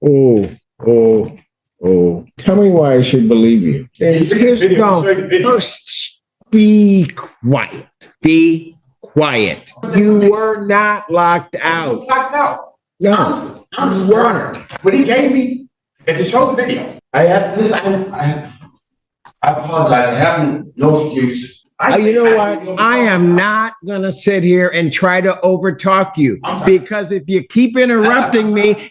Oh, oh, oh. Tell me why I should believe you. Be quiet. Be quiet. You were not locked out. Locked out. No, I'm Warner. When he gave me, it just showed the video. I apologize. I have no excuse. You know what? I am not going to sit here and try to overtalk you because if you keep interrupting me,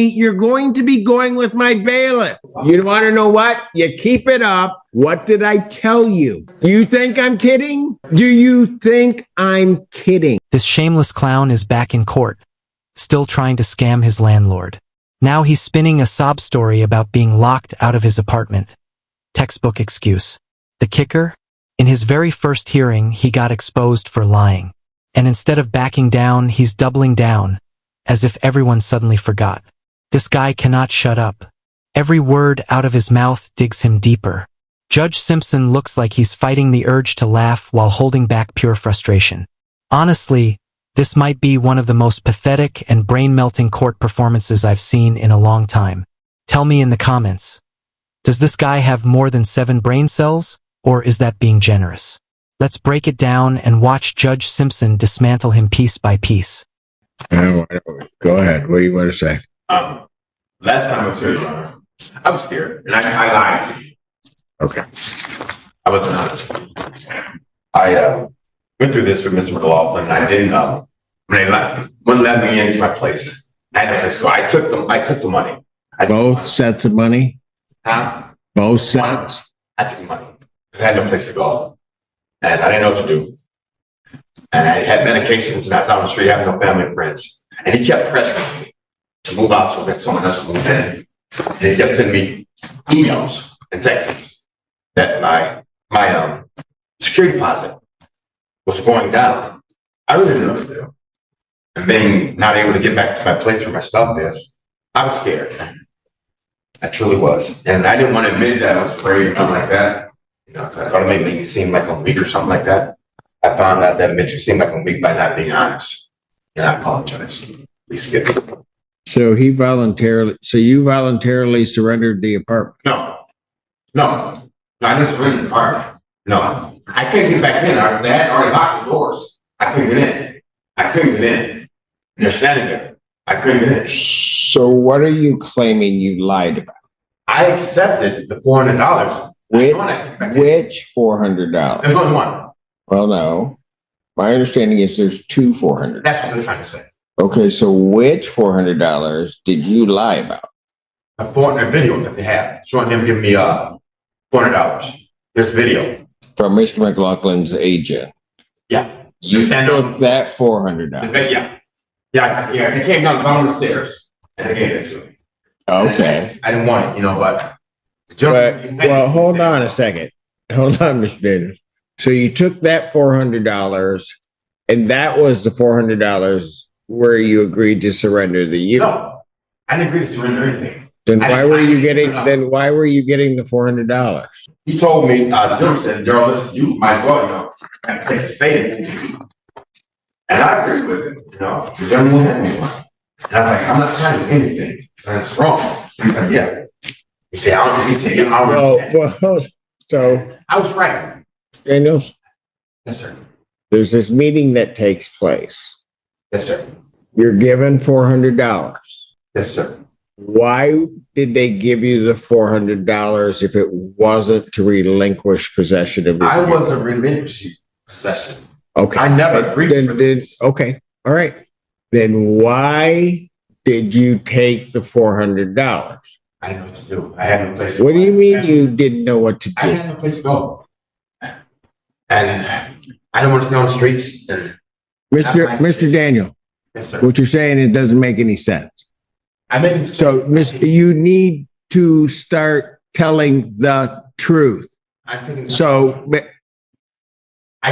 you're going to be going with my bailiff. You want to know what? You keep it up. What did I tell you? You think I'm kidding? Do you think I'm kidding? This shameless clown is back in court, still trying to scam his landlord. Now he's spinning a sob story about being locked out of his apartment. Textbook excuse. The kicker? In his very first hearing, he got exposed for lying. And instead of backing down, he's doubling down, as if everyone suddenly forgot. This guy cannot shut up. Every word out of his mouth digs him deeper. Judge Simpson looks like he's fighting the urge to laugh while holding back pure frustration. Honestly, this might be one of the most pathetic and brain-melting court performances I've seen in a long time. Tell me in the comments. Does this guy have more than 7 brain cells? Or is that being generous? Let's break it down and watch Judge Simpson dismantle him piece by piece. Go ahead. What do you want to say? Last time I was here, I was scared, and I lied to you. Okay. I wasn't honest. I went through this with Mr. McLaughlin, and I didn't know. When they wouldn't let me into my place. So I took the money. Both sets of money? Huh? Both sets? I took the money. Because I had no place to go. And I didn't know what to do. And I had medications and I was out on the street having no family and friends. And he kept pressuring me to move out so that someone else would move in. And he kept sending me emails and texts that my security deposit was going down. I really didn't know what to do. And being not able to get back to my place where my stuff is, I was scared. I truly was. And I didn't want to admit that I was afraid or nothing like that. You know, I thought it might make me seem like I'm weak or something like that. I found out that makes me seem like I'm weak by not being honest. And I apologize. Please forgive me. So you voluntarily surrendered the apartment? No, I didn't surrender the apartment. No, I couldn't get back in. They had already locked the doors. I couldn't get in. They're standing there. I couldn't get in. So what are you claiming you lied about? I accepted the $400. Which $400? There's only one. Well, no. My understanding is there's 2 $400. That's what they're trying to say. Okay, so which $400 did you lie about? A video that they have showing them giving me $400. This video from Mr. McLaughlin's agent. Yeah, you took that $400. Yeah. They came down the bottom of the stairs and they gave it to me. Okay. I didn't want it, but. Well, hold on a second. Hold on, Mr. Daniels. So you took that $400, and that was the $400 where you agreed to surrender the unit. No, I didn't agree to surrender anything. Then why were you getting the $400? He told me, Jim said, "Girl, listen, you might as well, have a place to stay in." And I agreed with him, the gentleman won't have me one. And I'm like, I'm not signing anything. That's wrong. He's like, yeah. You say, I don't understand. Well, so I was frightened. Daniels? Yes, sir. There's this meeting that takes place. Yes, sir. You're given $400. Yes, sir. Why did they give you the $400 if it wasn't to relinquish possession of it? I wasn't relinquishing possession. Okay. I never agreed to it. Okay. All right. Then why did you take the $400? I didn't know what to do. I had no place to go. What do you mean you didn't know what to do? I had no place to go. And I don't want to stay on the streets. Mr. Daniel. Yes, sir. What you're saying, it doesn't make any sense. So, you need to start telling the truth. I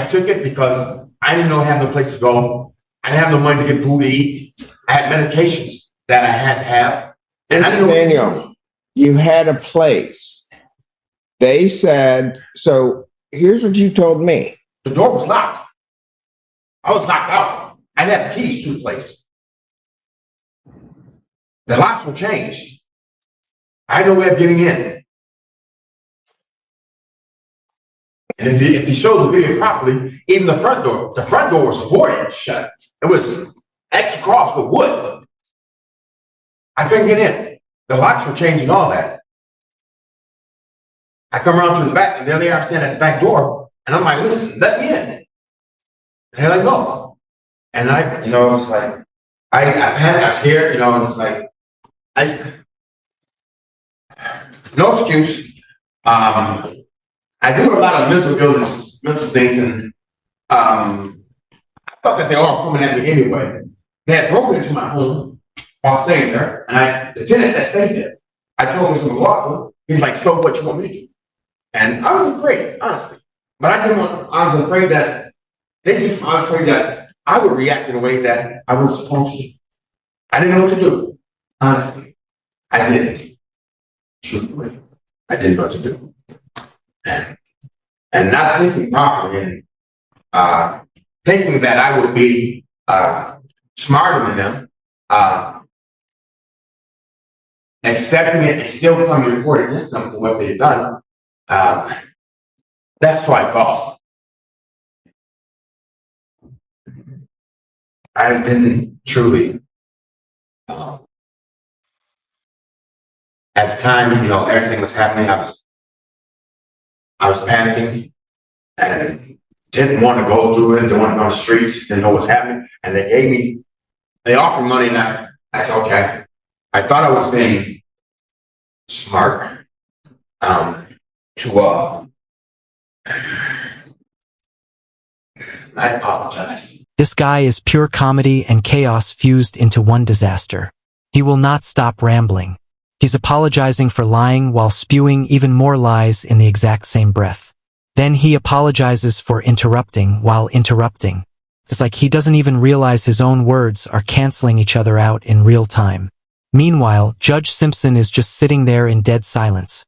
took it because I didn't have no place to go. I didn't have no money to get food to eat. I had medications that I had to have. And Mr. Daniel, you had a place. They said, so here's what you told me. The door was locked. I was locked out. I didn't have the keys to the place. The locks were changed. I had no way of getting in. And if you show the video properly, even the front door was boarded shut. It was X across with wood. I couldn't get in. The locks were changing all that. I come around to the back, and there they are standing at the back door. And I'm like, listen, let me in. And they're like, no. And I, it's like, I panicked, I was scared, it's like, no excuse. I do a lot of mental illnesses, mental things, and I thought that they were all coming at me anyway. They had broken into my home while staying there, and the tenants that stayed there, I told Mr. McLaughlin, he's like, so what you want me to do? And I was afraid, honestly. But I was afraid that I was afraid that I would react in a way that I wasn't supposed to. I didn't know what to do, honestly. I didn't. Truthfully, I didn't know what to do. And not thinking properly, and thinking that I would be smarter than them, accepting it and still coming to report against them for what they've done. That's why I called. I've been truly, at the time, everything was happening. I was panicking and didn't want to go through it. Didn't want to go on the streets. Didn't know what's happening. And they offered money, and I said, okay. I thought I was being smart. I apologize. This guy is pure comedy and chaos fused into one disaster. He will not stop rambling. He's apologizing for lying while spewing even more lies in the exact same breath. Then he apologizes for interrupting while interrupting. It's like he doesn't even realize his own words are canceling each other out in real time. Meanwhile, Judge Simpson is just sitting there in dead silence,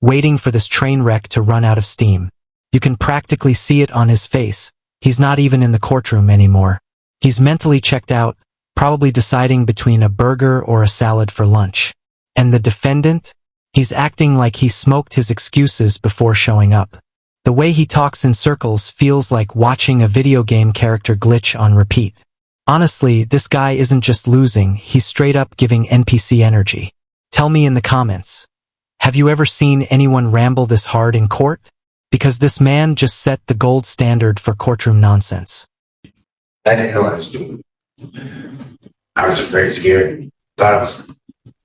waiting for this train wreck to run out of steam. You can practically see it on his face. He's not even in the courtroom anymore. He's mentally checked out, probably deciding between a burger or a salad for lunch. And the defendant? He's acting like he smoked his excuses before showing up. The way he talks in circles feels like watching a video game character glitch on repeat. Honestly, this guy isn't just losing, he's straight up giving NPC energy. Tell me in the comments. Have you ever seen anyone ramble this hard in court? Because this man just set the gold standard for courtroom nonsense. I didn't know what I was doing. I was very scared. I was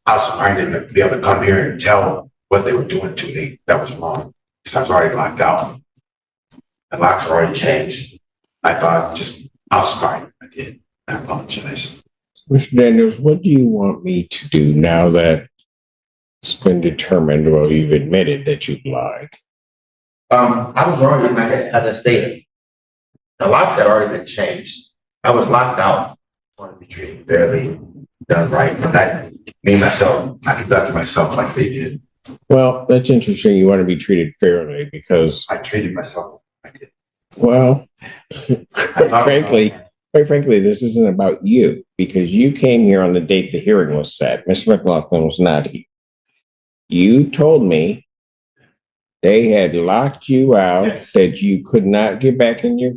trying to be able to come here and tell what they were doing to me that was wrong. Because I was already locked out. The locks were already changed. I thought I was smart. I did. I apologize. Mr. Daniels, what do you want me to do now that it's been determined, well, you've admitted that you've lied? I was already, as I stated, the locks had already been changed. I was locked out. I want to be treated fairly, done right. But I conducted myself like they did. Well, that's interesting. You want to be treated fairly because I treated myself. I did. Well, quite frankly, this isn't about you because you came here on the date the hearing was set. Mr. McLaughlin was not here. You told me they had locked you out, yes, that you could not get back in your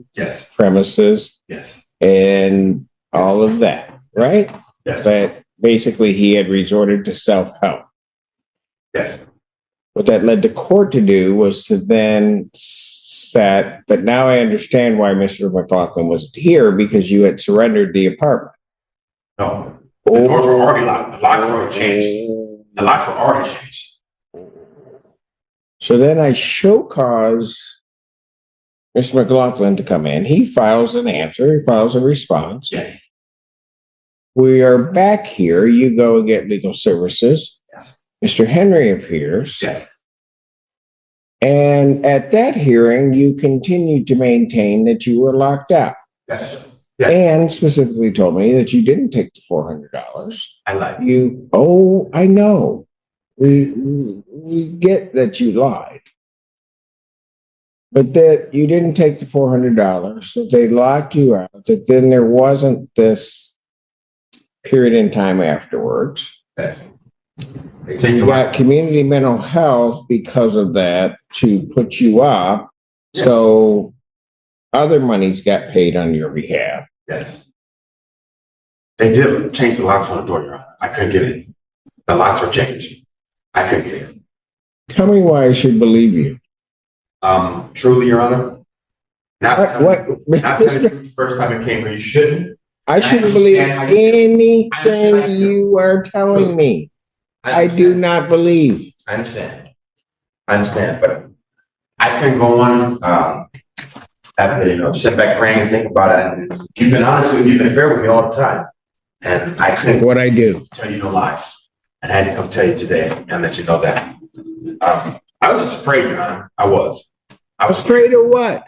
premises, yes, and all of that, right? Yes. That basically he had resorted to self-help. Yes. What that led the court to do was to then set, but now I understand why Mr. McLaughlin wasn't here because you had surrendered the apartment. No, the doors were already locked. The locks were already changed. The locks were already changed. So then I show cause Mr. McLaughlin to come in. He files an answer. He files a response. Yeah. We are back here. You go and get legal services. Yes. Mr. Henry appears. Yes. And at that hearing, you continued to maintain that you were locked out. Yes. Yes. And specifically told me that you didn't take the $400. I lied. I know. We get that you lied. But that you didn't take the $400, that they locked you out, that then there wasn't this period in time afterwards. Yes. They You changed the got law. community mental health because of that to put you up. Yes. So other monies got paid on your behalf. Yes. They did change the locks on the door, Your Honor. I couldn't get in. The locks were changed. I couldn't get in. Tell me why I should believe you. Truly, Your Honor. Not telling you the first time it came here, you shouldn't. I shouldn't believe anything you are telling me. I do not believe. I understand, but I couldn't go on, after, sit back praying and think about it. And you've been honest with me, you've been fair with me all the time. And I couldn't What I do. tell you no lies. And I had to come tell you today and let you know that. I was just afraid, Your Honor. I was Afraid of what?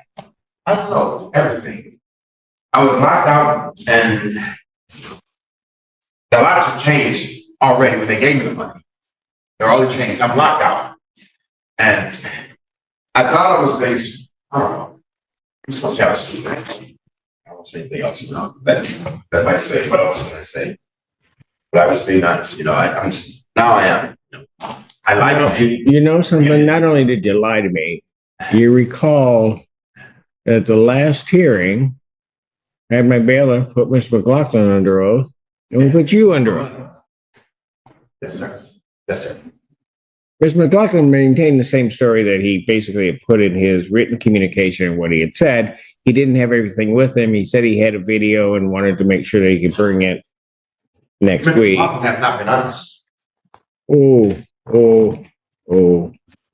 I don't know, everything. I was locked out and the locks have changed already when they gave me the money. They're already changed. I'm locked out. And I thought I was based, I don't know. I'm supposed to have a stupid. I won't say anything else, that might say what else can I say. But I was being honest, I'm just, now I am. I like it. You know something? Not only did you lie to me, you recall at the last hearing, I had my bailiff put Mr. McLaughlin under oath, and we put you under oath. Yes, sir. Yes, sir. Mr. McLaughlin maintained the same story that he basically had put in his written communication and what he had said. He didn't have everything with him. He said he had a video and wanted to make sure that he could bring it next week. McLaughlin have not been honest. Oh.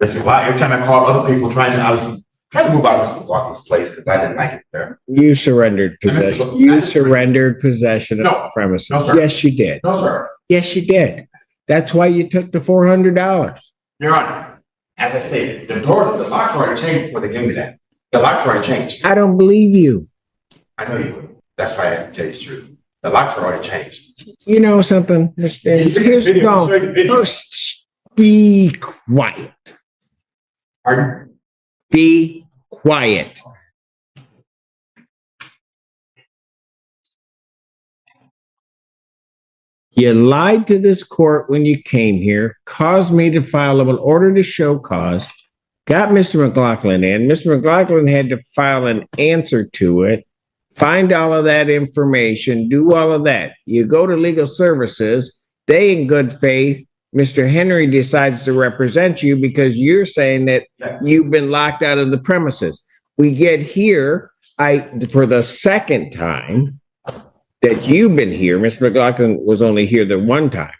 Listen, every time I called other people I was trying to move out of Mr. McLaughlin's place because I didn't like it there. You surrendered possession. You surrendered possession of the premises. No, sir. Yes, you did. No, sir. Yes, you did. That's why you took the $400. Your Honor, as I stated, the locks already changed before they gave me that. The locks already changed. I don't believe you. I know you would. That's why I have to tell you the truth. The locks are already changed. You know something? Be quiet. Pardon? Be quiet. You lied to this court when you came here, caused me to file an order to show cause, got Mr. McLaughlin in. Mr. McLaughlin had to file an answer to it, find all of that information, do all of that. You go to legal services, they in good faith, Mr. Henry decides to represent you because you're saying that you've been locked out of the premises. We get here, for the second time that you've been here, Mr. McLaughlin was only here the one time,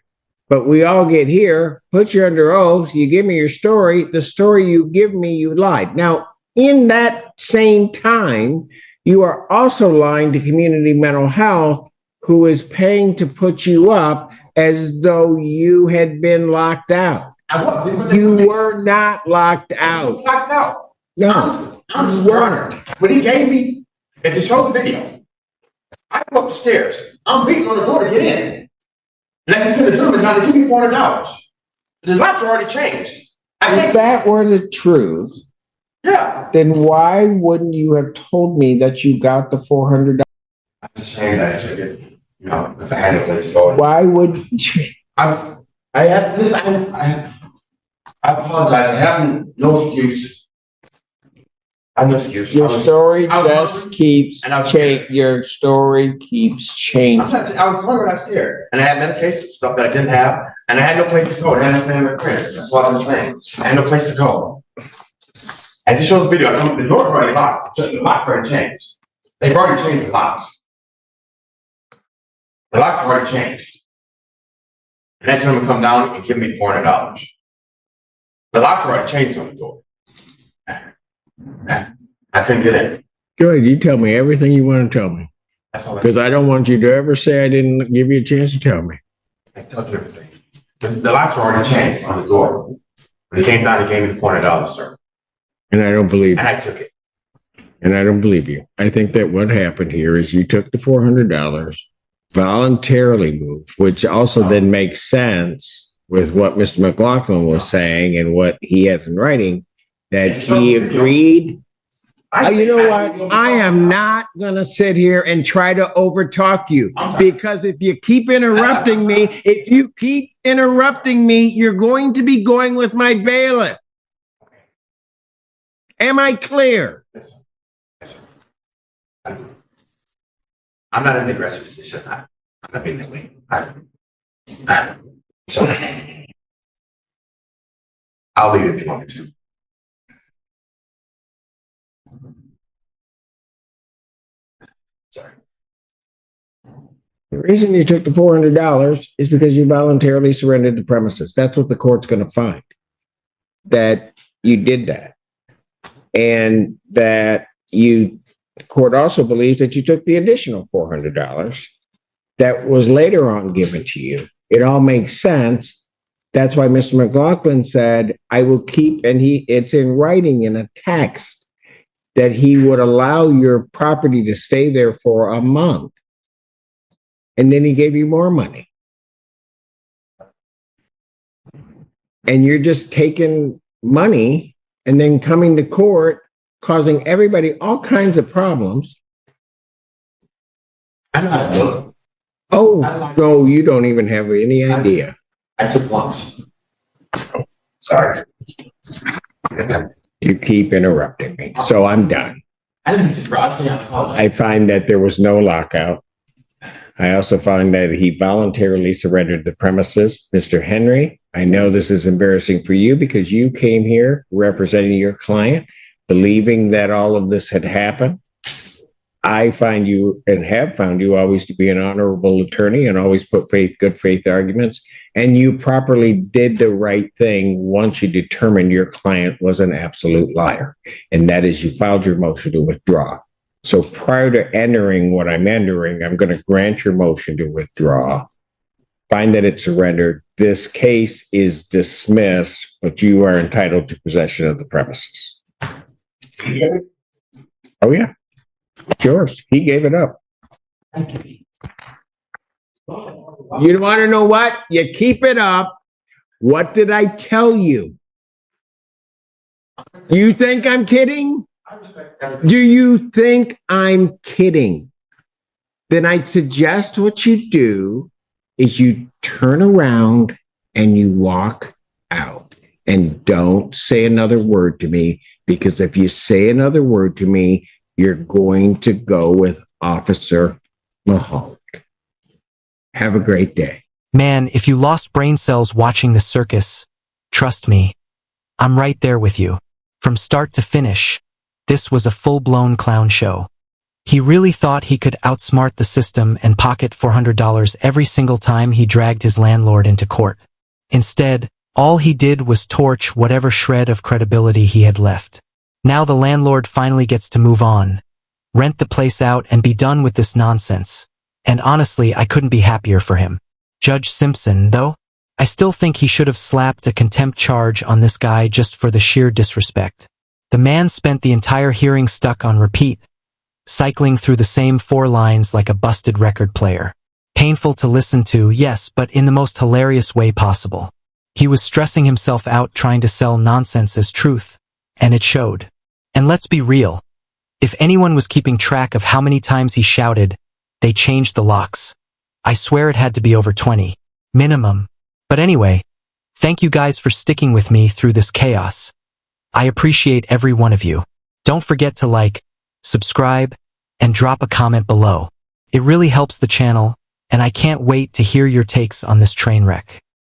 but we all get here, put you under oath, you give me your story, the story you give me, you lied. Now, in that same time, you are also lying to Community Mental Health, who is paying to put you up as though you had been locked out. You were not locked out. I was locked out. No, Honestly, you weren't. when he gave me, if you show the video, I go up the stairs. I'm beating on the door to get in. And I said to the gentleman, now they give me $400. The locks are already changed. If that were the truth, yeah. then why wouldn't you have told me that you got the $400? I'm just saying that I took it, because I had no place to go. Why would you? I apologize. I have no excuse. I have no excuse. Your story just keeps changing. Your story keeps changing. I was hungry last year, and I had medication stuff that I didn't have, and I had no place to go. I had no family friends. That's what I was saying. I had no place to go. As he shows the video, I come the door's already locked. The locks already changed. They've already changed the locks. The locks already changed. And that gentleman come down and give me $400. The locks already changed on the door. I couldn't get in. Go ahead, you tell me everything you want to tell me. That's all. Because I don't want you to ever say I didn't give you a chance to tell me. I told you everything. The locks were already changed on the door. When he came down, he gave me the $400, sir. And I don't believe you. And I took it. And I don't believe you. I think that what happened here is you took the $400, voluntarily moved, which also then makes sense with what Mr. McLaughlin was saying and what he has in writing, that he agreed You know what? I am not going to sit here and try to overtalk you because if you keep interrupting me, you're going to be going with my bailiff. Am I clear? Yes, sir. I'm not in an aggressive position. I'm not being that way. So I'll leave it if you want me to. Sorry. The reason you took the $400 is because you voluntarily surrendered the premises. That's what the court's going to find, that you did that. And that the court also believes that you took the additional $400 that was later on given to you. It all makes sense. That's why Mr. McLaughlin said, I will keep, and it's in writing in a text, that he would allow your property to stay there for a month. And then he gave you more money. And you're just taking money and then coming to court, causing everybody all kinds of problems. I'm not doing. Oh, no, you don't even have any idea. I took lumps. Sorry. You keep interrupting me, so I'm done. I didn't mean to interrupt. I find that there was no lockout. I also find that he voluntarily surrendered the premises. Mr. Henry, I know this is embarrassing for you because you came here representing your client, believing that all of this had happened. I find you and have found you always to be an honorable attorney and always put good faith arguments. And you properly did the right thing once you determined your client was an absolute liar. And that is you filed your motion to withdraw. So prior to entering what I'm entering, I'm going to grant your motion to withdraw, find that it's surrendered. This case is dismissed, but you are entitled to possession of the premises. Oh, yeah. It's yours. He gave it up. You want to know what? You keep it up. What did I tell you? You think I'm kidding? Do you think I'm kidding? Then I'd suggest what you do is you turn around and you walk out and don't say another word to me, because if you say another word to me, you're going to go with Officer Mahoney. Have a great day. Man, if you lost brain cells watching the circus, trust me, I'm right there with you. From start to finish, this was a full-blown clown show. He really thought he could outsmart the system and pocket $400 every single time he dragged his landlord into court. Instead, all he did was torch whatever shred of credibility he had left. Now the landlord finally gets to move on, rent the place out, and be done with this nonsense. And honestly, I couldn't be happier for him. Judge Simpson, though, I still think he should have slapped a contempt charge on this guy just for the sheer disrespect. The man spent the entire hearing stuck on repeat, cycling through the same 4 lines like a busted record player. Painful to listen to, yes, but in the most hilarious way possible. He was stressing himself out trying to sell nonsense as truth, and it showed. And let's be real. If anyone was keeping track of how many times he shouted, they changed the locks. I swear it had to be over 20. Minimum. But anyway, thank you guys for sticking with me through this chaos. I appreciate every one of you. Don't forget to like, subscribe, and drop a comment below. It really helps the channel, and I can't wait to hear your takes on this train wreck.